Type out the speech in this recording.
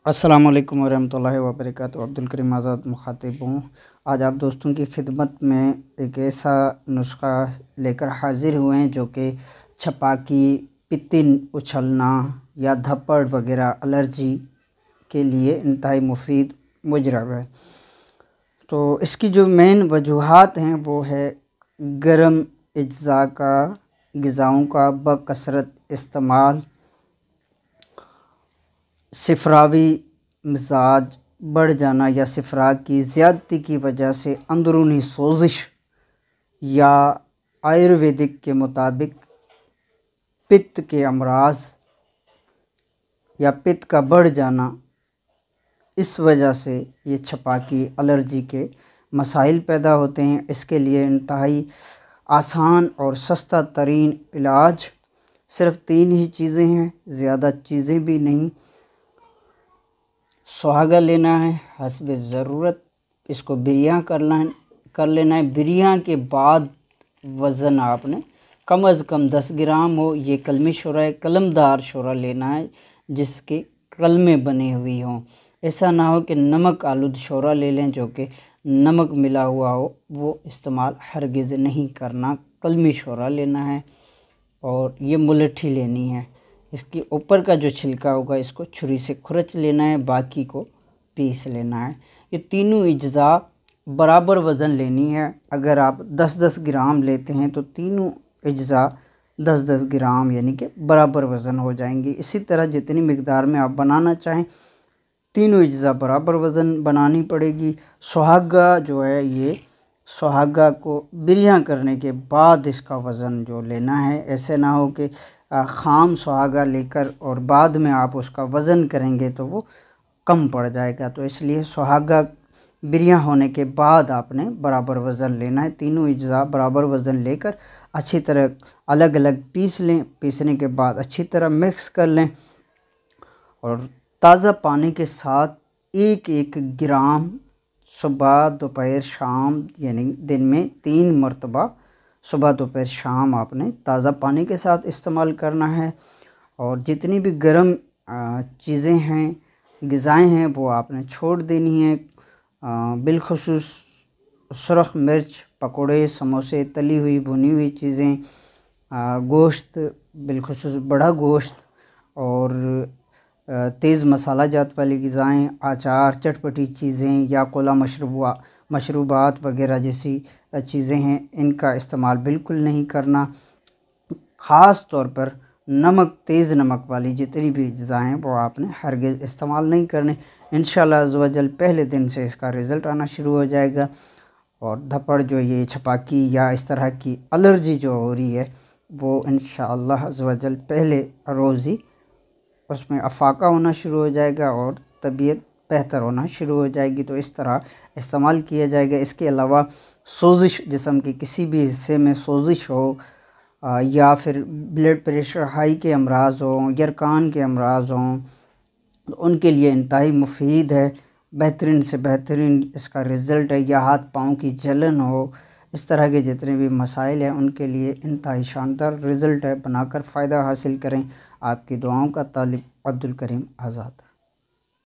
السلام علیکم ورحمۃ اللہ وبرکاتہ۔ عبدالکریم آزاد مخاطب ہوں۔ آج آپ دوستوں کی خدمت میں ایک ایسا نسخہ لے کر حاضر ہوئے ہیں جو کہ چھپاکی، پتن اچھلنا یا دھپڑ وغیرہ الرجی کے لیے انتہائی مفید مجرب ہے۔ تو اس کی جو مین وجوہات ہیں وہ ہے گرم اجزاء کا، غذاؤں کا بکثرت استعمال، صفراوی مزاج بڑھ جانا یا صفرا کی زیادتی کی وجہ سے اندرونی سوزش، یا آیورویدک کے مطابق پت کے امراض یا پت کا بڑھ جانا، اس وجہ سے یہ چھپاکی الرجی کے مسائل پیدا ہوتے ہیں۔ اس کے لیے انتہائی آسان اور سستا ترین علاج صرف 3 ہی چیزیں ہیں، زیادہ چیزیں بھی نہیں۔ سہاگہ لینا ہے حسب ضرورت، اس کو بریاں کر لینا ہے۔ بریاں کے بعد وزن آپ نے کم از کم 10 گرام ہو۔ یہ کلمی شورہ ہے، قلمدار شورہ لینا ہے جس کے کلمے بنے ہوئی ہوں۔ ایسا نہ ہو کہ نمک آلود شورہ لے لیں جو کہ نمک ملا ہوا ہو، وہ استعمال ہرگز نہیں کرنا۔ کلمی شورہ لینا ہے اور یہ ملٹھی لینی ہے۔ اس کی اوپر کا جو چھلکا ہوگا اس کو چھری سے کھرچ لینا ہے، باقی کو پیس لینا ہے۔ یہ تینوں اجزاء برابر وزن لینی ہے۔ اگر آپ 10 گرام لیتے ہیں تو تینوں اجزاء 10 گرام یعنی کہ برابر وزن ہو جائیں گی۔ اسی طرح جتنی مقدار میں آپ بنانا چاہیں تینوں اجزاء برابر وزن بنانی پڑے گی۔ سہاگہ جو ہے، یہ سہاگہ کو بریاں کرنے کے بعد اس کا وزن جو لینا ہے۔ ایسے نہ ہو کہ خام سہاگہ لے کر اور بعد میں آپ اس کا وزن کریں گے تو وہ کم پڑ جائے گا۔ تو اس لیے سہاگہ بریاں ہونے کے بعد آپ نے برابر وزن لینا ہے۔ تینوں اجزاء برابر وزن لے کر اچھی طرح الگ الگ پیس لیں۔ پیسنے کے بعد اچھی طرح مکس کر لیں اور تازہ پانی کے ساتھ 1 گرام صبح دوپہر شام، یعنی دن میں 3 مرتبہ صبح دوپہر شام آپ نے تازہ پانی کے ساتھ استعمال کرنا ہے۔ اور جتنی بھی گرم چیزیں ہیں، غذائیں ہیں، وہ آپ نے چھوڑ دینی ہیں۔ بالخصوص سرخ مرچ، پکوڑے، سموسے، تلی ہوئی بھنی ہوئی چیزیں، گوشت، بالخصوص بڑا گوشت اور تیز مسالہ جات والی غذائیں، آچار، چٹپٹی چیزیں یا کولا مشروبات وغیرہ جیسی چیزیں ہیں، ان کا استعمال بالکل نہیں کرنا۔ خاص طور پر نمک، تیز نمک والی جتنی بھی اجزاء ہیں وہ آپ نے ہرگز استعمال نہیں کرنے۔ انشاءاللہ عز و جل پہلے دن سے اس کا رزلٹ آنا شروع ہو جائے گا، اور دھپڑ جو یہ چھپاکی یا اس طرح کی الرجی جو ہو رہی ہے وہ انشاءاللہ عز و جل پہلے روز ہی اس میں افاقہ ہونا شروع ہو جائے گا اور طبیعت بہتر ہونا شروع ہو جائے گی۔ تو اس طرح استعمال کیا جائے گا۔ اس کے علاوہ سوزش، جسم کے کسی بھی حصے میں سوزش ہو، یا پھر بلڈ پریشر ہائی کے امراض ہوں، یرقان کے امراض ہوں، ان کے لیے انتہائی مفید ہے۔ بہترین سے بہترین اس کا رزلٹ ہے۔ یا ہاتھ پاؤں کی جلن ہو، اس طرح کے جتنے بھی مسائل ہیں ان کے لیے انتہائی شاندار رزلٹ ہے۔ بنا کر فائدہ حاصل کریں۔ آپ کی دعاؤں کا طالب عبدالکریم آزاد۔